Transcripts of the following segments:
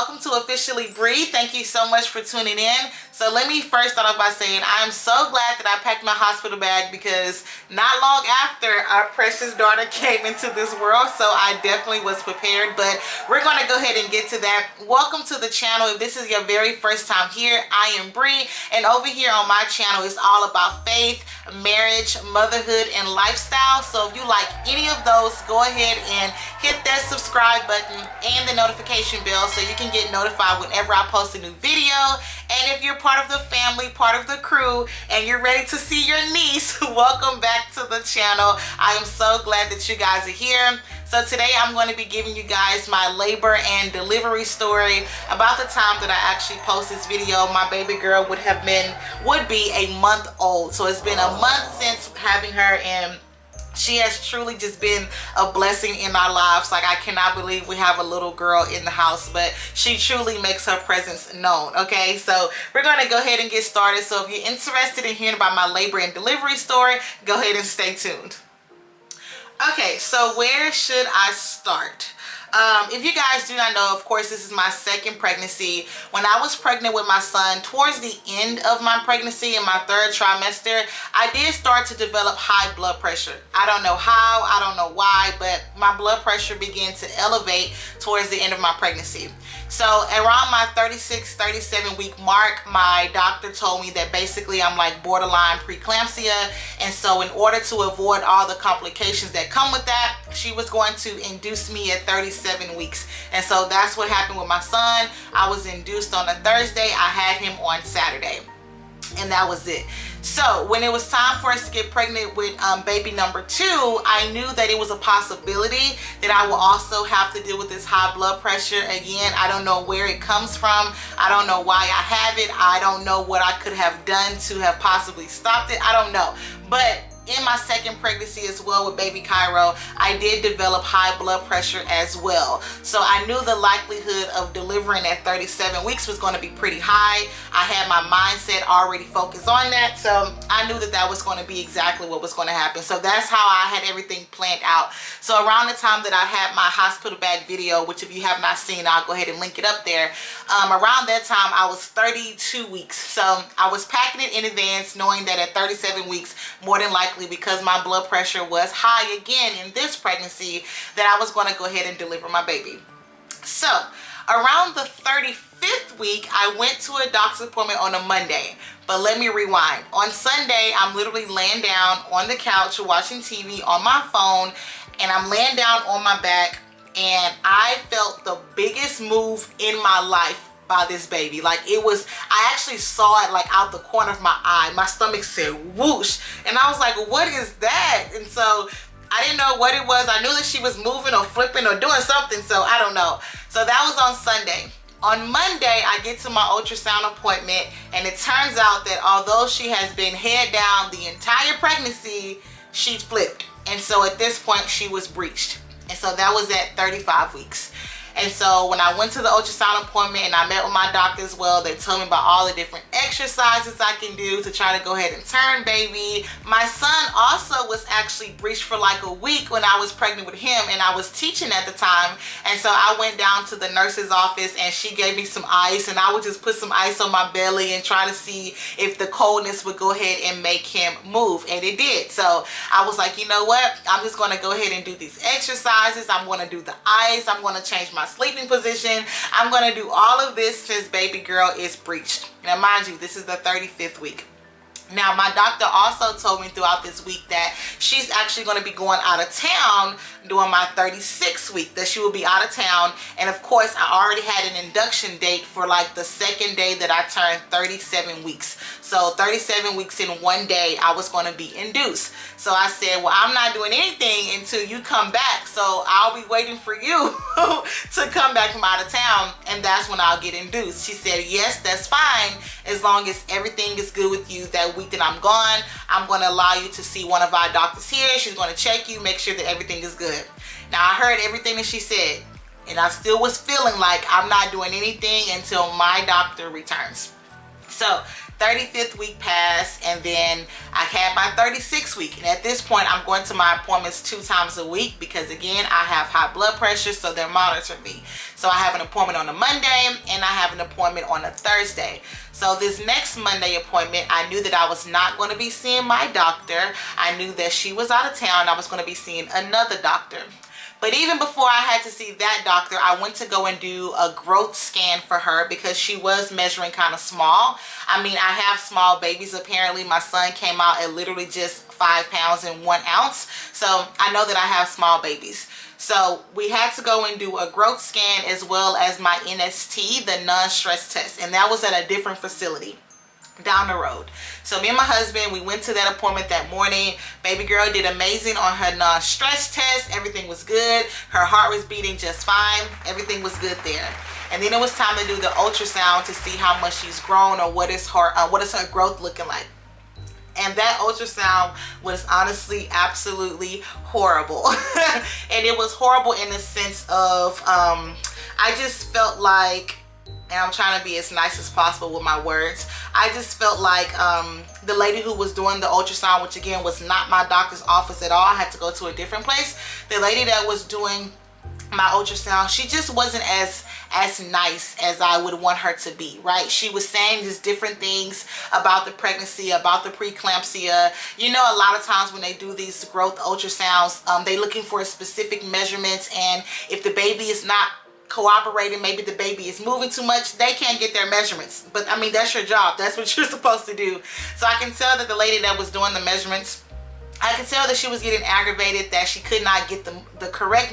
welcome to Officially Brii. Thank you so much for tuning in. So let me first start off by saying I am so glad that I packed my hospital bag because not long after our precious daughter came into this world, so I definitely was prepared, but we're going to go ahead and get to that. Welcome to the channel. If this is your very first time here, I am Brii, and over here on my channel is all about faith, marriage, motherhood, and lifestyle. So if you like any of those, go ahead and hit that subscribe button and the notification bell so you can get notified whenever I post a new video. And if you're part of the family, part of the crew, and you're ready to see your niece, welcome back to the channel. I am so glad that you guys are here. So today I'm going to be giving you guys my labor and delivery story. About the time that I actually post this video, my baby girl would be a month old. So it's been a month since having her, and she has truly just been a blessing in our lives. Like, I cannot believe we have a little girl in the house, but she truly makes her presence known. Okay, so we're going to go ahead and get started. So if you're interested in hearing about my labor and delivery story, go ahead and stay tuned. Okay, so where should I start? If you guys do not know, of course, this is my second pregnancy. When I was pregnant with my son, towards the end of my pregnancy, in my third trimester, I did start to develop high blood pressure. I don't know how, I don't know why, but my blood pressure began to elevate towards the end of my pregnancy. So around my 36, 37 week mark, my doctor told me that basically I'm like borderline preeclampsia. And so in order to avoid all the complications that come with that, she was going to induce me at 37 weeks. And so that's what happened with my son. I was induced on a Thursday. I had him on Saturday. And that was it. So when it was time for us to get pregnant with baby number 2, I knew that it was a possibility that I will also have to deal with this high blood pressure. Again, I don't know where it comes from. I don't know why I have it. I don't know what I could have done to have possibly stopped it. I don't know. But in my second pregnancy as well with baby Cairo, I did develop high blood pressure as well. So I knew the likelihood of delivering at 37 weeks was going to be pretty high. I had my mindset already focused on that. So I knew that that was going to be exactly what was going to happen. So that's how I had everything planned out. So around the time that I had my hospital bag video, which if you have not seen, I'll go ahead and link it up there. Around that time, I was 32 weeks. So I was packing it in advance, knowing that at 37 weeks, more than likely, because my blood pressure was high again in this pregnancy, that I was going to go ahead and deliver my baby. So around the 35th week, I went to a doctor's appointment on a Monday. But let me rewind. On Sunday, I'm literally laying down on the couch watching TV on my phone, and I'm laying down on my back, and I felt the biggest move in my life by this baby. Like, it was, I actually saw it like out the corner of my eye. My stomach said whoosh, and I was like, what is that? And so I didn't know what it was. I knew that she was moving or flipping or doing something, so I don't know. So that was on Sunday. On Monday, I get to my ultrasound appointment, and it turns out that although she has been head down the entire pregnancy, she's flipped. And so at this point, she was breached. And so that was at 35 weeks. And so when I went to the ultrasound appointment and I met with my doctor as well, they told me about all the different exercises I can do to try to go ahead and turn baby. My son also was actually breached for like a week when I was pregnant with him, and I was teaching at the time. And so I went down to the nurse's office, and she gave me some ice, and I would just put some ice on my belly and try to see if the coldness would go ahead and make him move, and it did. So I was like, you know what? I'm just going to go ahead and do these exercises. I'm going to do the ice. I'm going to change my sleeping position. I'm going to do all of this since baby girl is breached. Now, mind you, this is the 35th week. Now, my doctor also told me throughout this week that she's actually going to be going out of town during my 36th week, that she will be out of town. And of course, I already had an induction date for like the second day that I turned 37 weeks. So 37 weeks in one day, I was going to be induced. So I said, well, I'm not doing anything until you come back. So I'll be waiting for you to come back from out of town, and that's when I'll get induced. She said, yes, that's fine, as long as everything is good with you that week that I'm gone. I'm going to allow you to see one of our doctors here. She's going to check you, make sure that everything is good. Now, I heard everything that she said, and I still was feeling like I'm not doing anything until my doctor returns. So 35th week passed, and then I had my 36th week. And at this point, I'm going to my appointments 2 times a week because, again, I have high blood pressure, so they're monitoring me. So I have an appointment on a Monday, and I have an appointment on a Thursday. So this next Monday appointment, I knew that I was not going to be seeing my doctor. I knew that she was out of town. I was going to be seeing another doctor. But even before I had to see that doctor, I went to go and do a growth scan for her because she was measuring kind of small. I mean, I have small babies apparently. My son came out at literally just 5 pounds and 1 ounce. So I know that I have small babies. So we had to go and do a growth scan as well as my NST, the non-stress test. And that was at a different facility down the road. So me and my husband, we went to that appointment that morning. Baby girl did amazing on her non-stress test. Everything was good. Her heart was beating just fine. Everything was good there. And then it was time to do the ultrasound to see how much she's grown or what is her growth looking like. And that ultrasound was honestly absolutely horrible. And it was horrible in the sense of I just felt like, and I'm trying to be as nice as possible with my words, I just felt like the lady who was doing the ultrasound, which again was not my doctor's office at all, I had to go to a different place. The lady that was doing my ultrasound, she just wasn't as nice as I would want her to be, right? She was saying just different things about the pregnancy, about the preeclampsia. You know, a lot of times when they do these growth ultrasounds, they're looking for specific measurements, and if the baby is not cooperating, maybe the baby is moving too much, they can't get their measurements. But I mean, that's your job. That's what you're supposed to do. So I can tell that the lady that was doing the measurements, I could tell that she was getting aggravated that she could not get the correct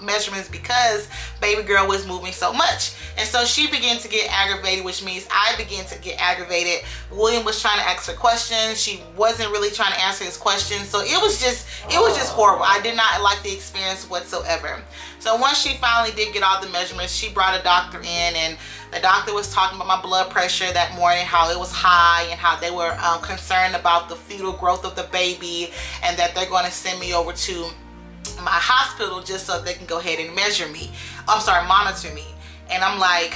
measurements because baby girl was moving so much. And so she began to get aggravated, which means I began to get aggravated. William was trying to ask her questions. She wasn't really trying to answer his questions. So it was just horrible. I did not like the experience whatsoever. So once she finally did get all the measurements, she brought a doctor in, and the doctor was talking about my blood pressure that morning, how it was high, and how they were concerned about the fetal growth of the baby, and that they're going to send me over to my hospital just so they can go ahead and monitor me. And I'm like,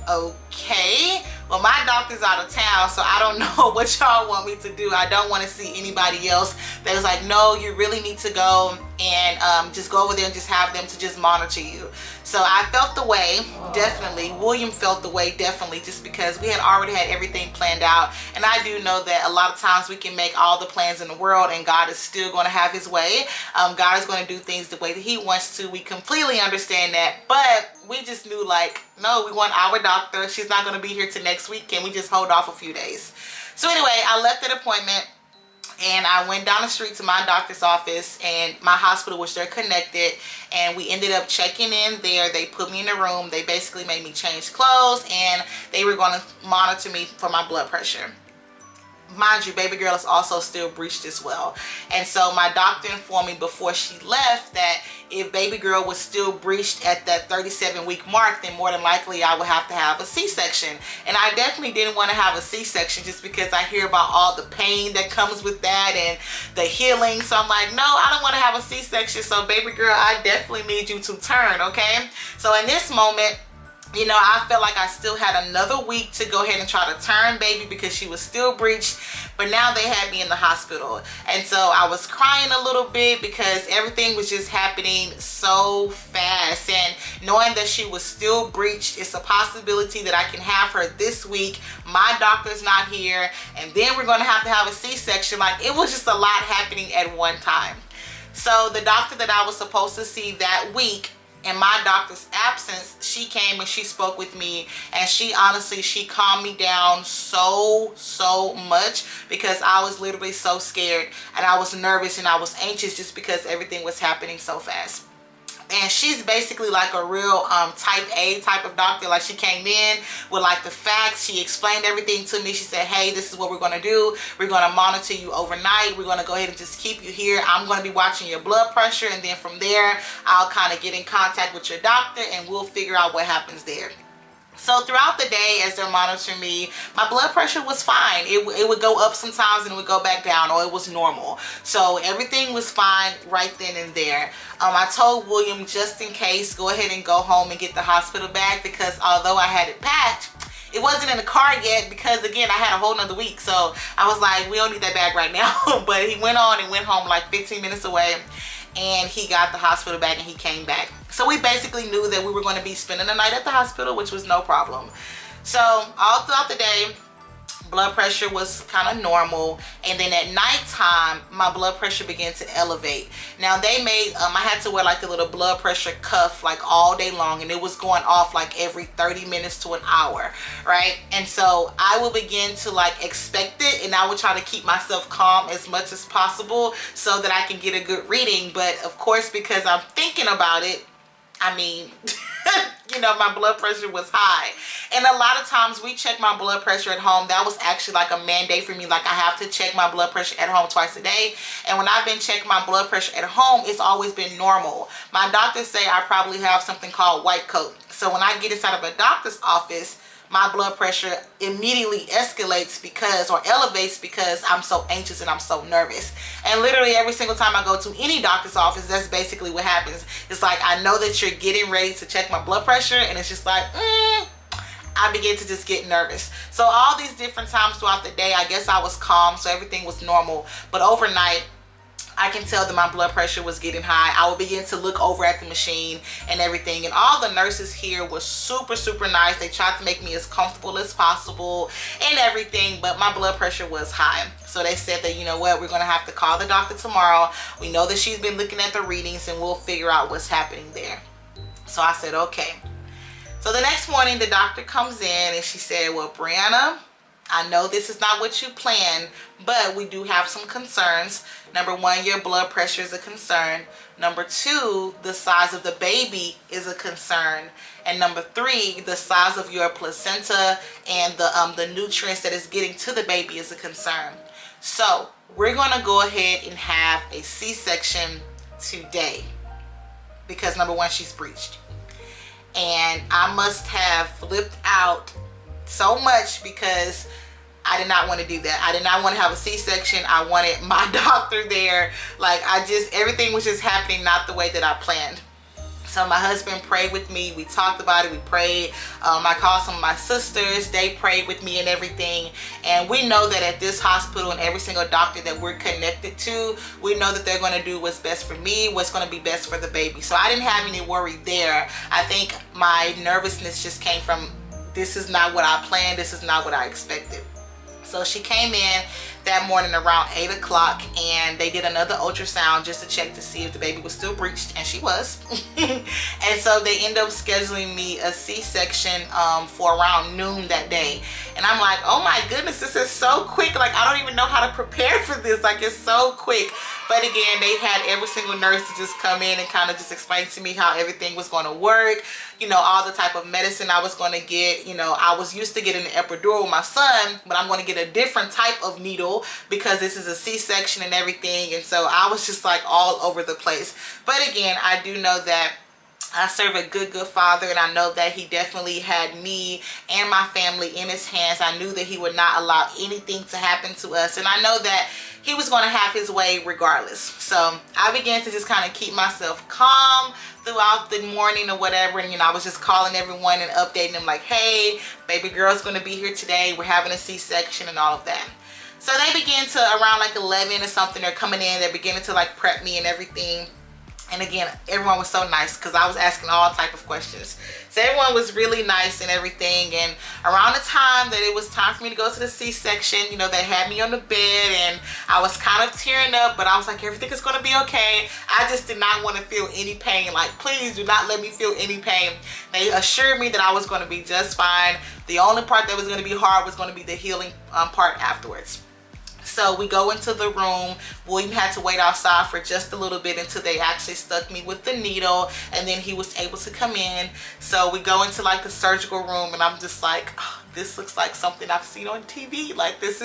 okay, well, my doctor's out of town, so I don't know what y'all want me to do. I don't want to see anybody else. They was like, no, you really need to go and just go over there and just have them to just monitor you. So I felt the way, definitely. William felt the way, definitely, just because we had already had everything planned out. And I do know that a lot of times we can make all the plans in the world and God is still going to have his way. God is going to do things the way that he wants to. We completely understand that. But we just knew, like, no, we want our doctor. She's not going to be here till next week. Can we just hold off a few days? So anyway, I left that appointment and I went down the street to my doctor's office and my hospital, which they're connected, and we ended up checking in there. They put me in a room. They basically made me change clothes, and they were going to monitor me for my blood pressure. Mind you, baby girl is also still breached as well. And so my doctor informed me before she left that if baby girl was still breached at that 37-week mark, then more than likely I would have to have a C-section. And I definitely didn't want to have a C-section just because I hear about all the pain that comes with that and the healing. So I'm like, no, I don't want to have a C-section. So baby girl, I definitely need you to turn, okay? So in this moment, you know, I felt like I still had another week to go ahead and try to turn baby because she was still breached. But now they had me in the hospital. And so I was crying a little bit because everything was just happening so fast. And knowing that she was still breached, it's a possibility that I can have her this week. My doctor's not here. And then we're going to have a C-section. Like, it was just a lot happening at one time. So the doctor that I was supposed to see that week, in my doctor's absence, she came and she spoke with me, and she calmed me down so much because I was literally so scared and I was nervous and I was anxious just because everything was happening so fast. And she's basically like a real type A type of doctor. Like, she came in with like the facts. She explained everything to me. She said, hey, this is what we're going to do. We're going to monitor you overnight. We're going to go ahead and just keep you here. I'm going to be watching your blood pressure. And then from there, I'll kind of get in contact with your doctor and we'll figure out what happens there. So throughout the day, as they're monitoring me, my blood pressure was fine. It would go up sometimes and it would go back down, or it was normal. So everything was fine right then and there. I told William, just in case, go ahead and go home and get the hospital bag, because although I had it packed, It wasn't in the car yet because, again, I had a whole nother week. So I was like, we don't need that bag right now. But he went on and went home like 15 minutes away, and he got the hospital bag and he came back. So we basically knew that we were going to be spending the night at the hospital, which was no problem. So all throughout the day, blood pressure was kind of normal, and then at nighttime my blood pressure began to elevate. Now they made I had to wear like a little blood pressure cuff like all day long, and it was going off like every 30 minutes to an hour, right? And so I would begin to like expect it, and I would try to keep myself calm as much as possible so that I can get a good reading. But of course, because I'm thinking about it, I mean, you know, my blood pressure was high. And a lot of times we check my blood pressure at home. That was actually like a mandate for me. Like, I have to check my blood pressure at home twice a day. And when I've been checking my blood pressure at home, it's always been normal. My doctors say I probably have something called white coat. So when I get inside of a doctor's office, my blood pressure immediately escalates because, or elevates because I'm so anxious and I'm so nervous. And literally every single time I go to any doctor's office, that's basically what happens. It's like, I know that you're getting ready to check my blood pressure, and it's just like, I begin to just get nervous. So all these different times throughout the day, I guess I was calm, so everything was normal. But overnight, I can tell that my blood pressure was getting high. I would begin to look over at the machine and everything. And all the nurses here were super, super nice. They tried to make me as comfortable as possible and everything, but my blood pressure was high. So they said that, you know what, we're going to have to call the doctor tomorrow. We know that she's been looking at the readings, and we'll figure out what's happening there. So I said, okay. So the next morning, the doctor comes in and she said, well, Brianna, I know this is not what you planned, but we do have some concerns. Number one, your blood pressure is a concern. Number two, the size of the baby is a concern. And number three, the size of your placenta and the nutrients that is getting to the baby is a concern. So we're going to go ahead and have a C-section today because number one, she's breached. And I must have flipped out so much because I did not want to do that. I did not want to have a C-section. I wanted my doctor there. Like, everything was just happening not the way that I planned. So my husband prayed with me. We talked about it. We prayed. I called some of my sisters. They prayed with me and everything. And we know that at this hospital and every single doctor that we're connected to, we know that they're going to do what's best for me, what's going to be best for the baby. So I didn't have any worry there. I think my nervousness just came from, this is not what I planned. This is not what I expected. So she came in that morning around 8 o'clock, and they did another ultrasound just to check to see if the baby was still breached, and she was. And so they ended up scheduling me a C-section for around noon that day. And I'm like, oh my goodness, this is so quick. Like, I don't even know how to prepare for this. Like, it's so quick. But again, they had every single nurse to just come in and kind of just explain to me how everything was going to work. You know, all the type of medicine I was going to get. You know, I was used to getting an epidural with my son, but I'm going to get a different type of needle because this is a C-section and everything. And so I was just like all over the place. But again, I do know that I serve a good father, and I know that he definitely had me and my family in his hands. I knew that he would not allow anything to happen to us, and I know that he was going to have his way regardless. So I began to just kind of keep myself calm throughout the morning or whatever, and you know, I was just calling everyone and updating them like, hey, baby girl's going to be here today. We're having a C-section and all of that. So they began to, around like 11 or something, they're coming in, they're beginning to like prep me and everything. And again, everyone was so nice because I was asking all type of questions. So everyone was really nice and everything. And around the time that it was time for me to go to the C-section, you know, they had me on the bed and I was kind of tearing up, but I was like, everything is going to be okay. I just did not want to feel any pain. Like, please do not let me feel any pain. They assured me that I was going to be just fine. The only part that was going to be hard was going to be the healing part afterwards. So we go into the room. William had to wait outside for just a little bit until they actually stuck me with the needle, and then he was able to come in. So we go into like the surgical room, and I'm just like, oh, this looks like something I've seen on TV. Like, it's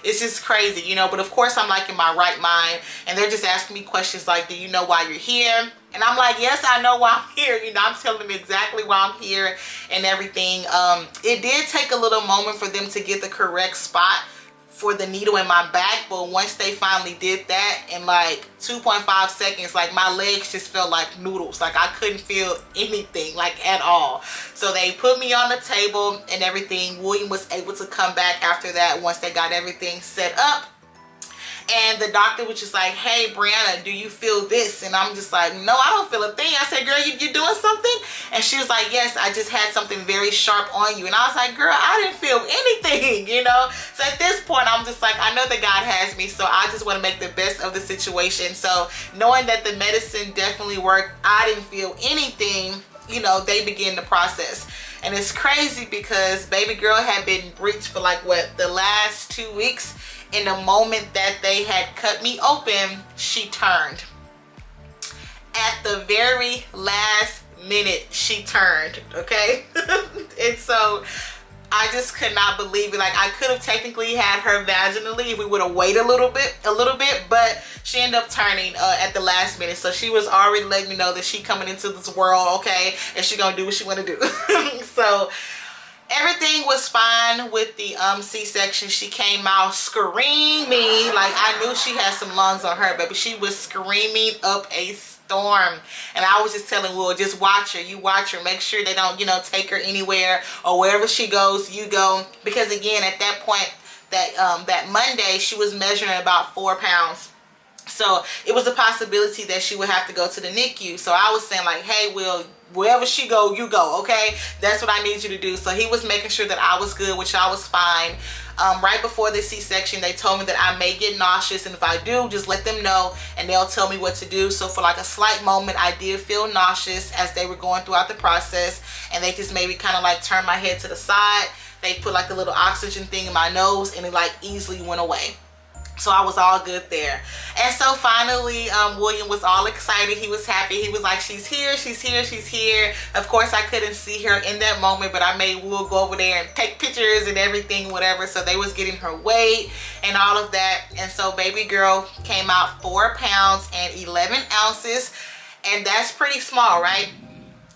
just crazy, you know. But of course I'm like in my right mind, and they're just asking me questions like, do you know why you're here? And I'm like, yes, I know why I'm here. You know, I'm telling them exactly why I'm here and everything. It did take a little moment for them to get the correct spot for the needle in my back. But once they finally did that, in like 2.5 seconds, like my legs just felt like noodles. Like I couldn't feel anything, like at all. So they put me on the table and everything. William was able to come back after that once they got everything set up. And the doctor was just like, hey, Brianna, do you feel this? And I'm just like, no, I don't feel a thing. I said, girl, you doing something? And she was like, yes, I just had something very sharp on you. And I was like, girl, I didn't feel anything, you know? So at this point, I'm just like, I know that God has me, so I just want to make the best of the situation. So knowing that the medicine definitely worked, I didn't feel anything, you know, they began the process. And it's crazy because baby girl had been breached for like, what, the last 2 weeks. In the moment that they had cut me open, she turned. At the very last minute, she turned, okay? And so I just could not believe it. Like I could have technically had her vaginally if we would have waited a little bit, but she ended up turning at the last minute. So she was already letting me know that she coming into this world, okay? And she gonna do what she wanna do. So everything was fine with the C-section. She came out screaming. Like I knew she had some lungs on her, baby. She was screaming up a storm. And I was just telling Will, just watch her. You watch her. Make sure they don't, you know, take her anywhere, or wherever she goes, you go. Because again, at that point, that Monday, she was measuring about 4 pounds. So it was a possibility that she would have to go to the NICU. So I was saying like, hey, Will, wherever she go, you go, okay? That's what I need you to do. So he was making sure that I was good, which I was fine. Right before the C-section, they told me that I may get nauseous, and if I do, just let them know and they'll tell me what to do. So for like a slight moment, I did feel nauseous as they were going throughout the process, and they just maybe kind of like turned my head to the side. They put like a little oxygen thing in my nose, and it like easily went away. So I was all good there. And so finally, William was all excited. He was happy. He was like, she's here, she's here, she's here. Of course, I couldn't see her in that moment, but I made Will go over there and take pictures and everything, whatever. So they was getting her weight and all of that. And so baby girl came out 4 pounds and 11 ounces. And that's pretty small, right?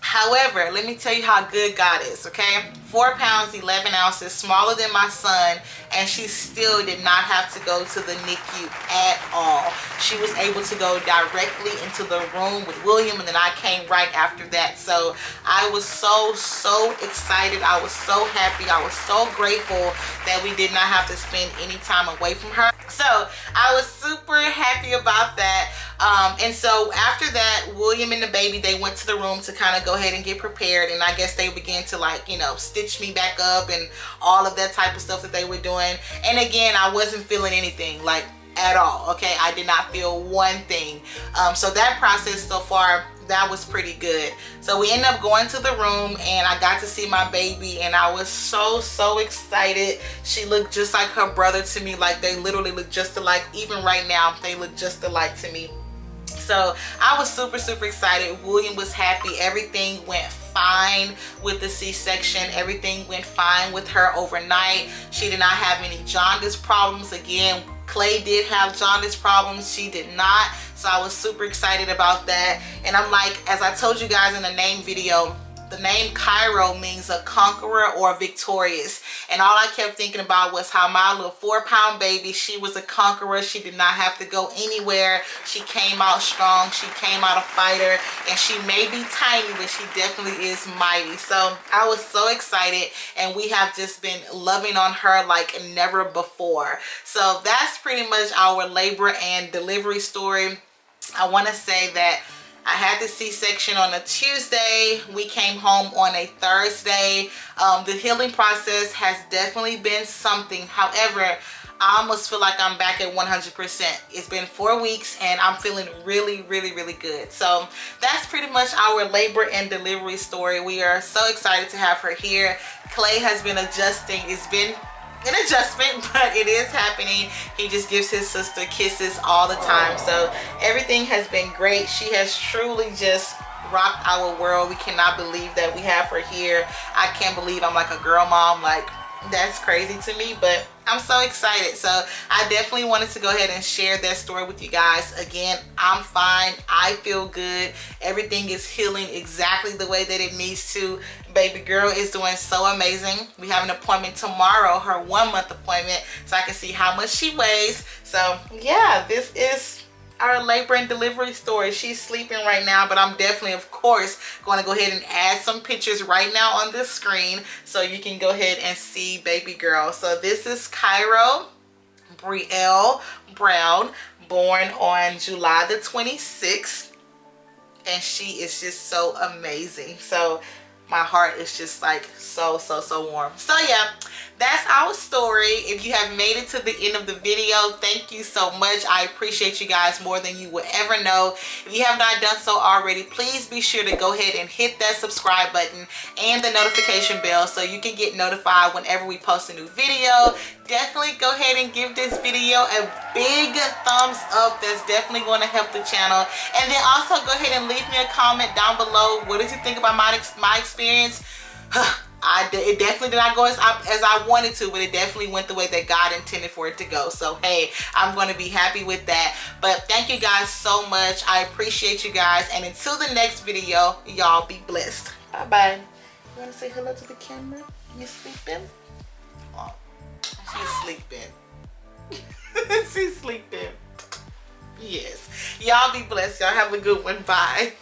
However, let me tell you how good God is, okay? 4 pounds, 11 ounces, smaller than my son, and she still did not have to go to the NICU at all. She was able to go directly into the room with William, and then I came right after that. So I was so excited. I was so happy. I was so grateful that we did not have to spend any time away from her. So I was super happy about that. And so after that, William and the baby, they went to the room to kind of go ahead and get prepared, and I guess they began to, like, you know, stitch me back up and all of that type of stuff that they were doing. And again, I wasn't feeling anything, like, at all, okay? I did not feel one thing. So that process so far, that was pretty good. So we ended up going to the room, and I got to see my baby, and I was so excited. She looked just like her brother to me. Like, they literally look just alike. Even right now, they look just alike to me. So I was super excited. William was happy. Everything went fine with the C-section. Everything went fine with her overnight. She did not have any jaundice problems. Again, Clay did have jaundice problems. She did not. So I was super excited about that. And I'm like, as I told you guys in the name video, the name Cairo means a conqueror or victorious. And all I kept thinking about was how my little 4-pound baby, she was a conqueror. She did not have to go anywhere. She came out strong. She came out a fighter. And she may be tiny, but she definitely is mighty. So I was so excited. And we have just been loving on her like never before. So that's pretty much our labor and delivery story. I want to say that I had the C-section on a Tuesday. We came home on a Thursday. The healing process has definitely been something. However, I almost feel like I'm back at 100%. It's been 4 weeks and I'm feeling really good. So that's pretty much our labor and delivery story. We are so excited to have her here. Clay has been adjusting. It's been an adjustment, but it is happening. He just gives his sister kisses all the time. So everything has been great. She has truly just rocked our world. We cannot believe that we have her here. I can't believe I'm like a girl mom. Like, That's crazy to me, but I'm so excited. So I definitely wanted to go ahead and share that story with you guys. Again, I'm fine. I feel good. Everything is healing exactly the way that it needs to. Baby girl is doing so amazing. We have an appointment tomorrow, her 1-month appointment, so I can see how much she weighs. So yeah, this is our labor and delivery story. She's sleeping right now, but I'm definitely, of course, going to go ahead and add some pictures right now on the screen so you can go ahead and see baby girl. So this is Cairo Brii Brown, born on July the 26th, and she is just so amazing. So my heart is just like so warm. So yeah, that's our story. If you have made it to the end of the video, thank you so much. I appreciate you guys more than you would ever know. If you have not done so already, please be sure to go ahead and hit that subscribe button and the notification bell so you can get notified whenever we post a new video. Definitely go ahead and give this video a big thumbs up. That's definitely going to help the channel. And then also go ahead and leave me a comment down below. What did you think about my experience? It definitely did not go as I wanted to, but it definitely went the way that God intended for it to go. So hey, I'm going to be happy with that. But thank you guys so much. I appreciate you guys. And until the next video, y'all be blessed. Bye bye. You want to say hello to the camera? You sleeping? Oh, she's sleeping. She's sleeping. Yes. Y'all be blessed. Y'all have a good one. Bye.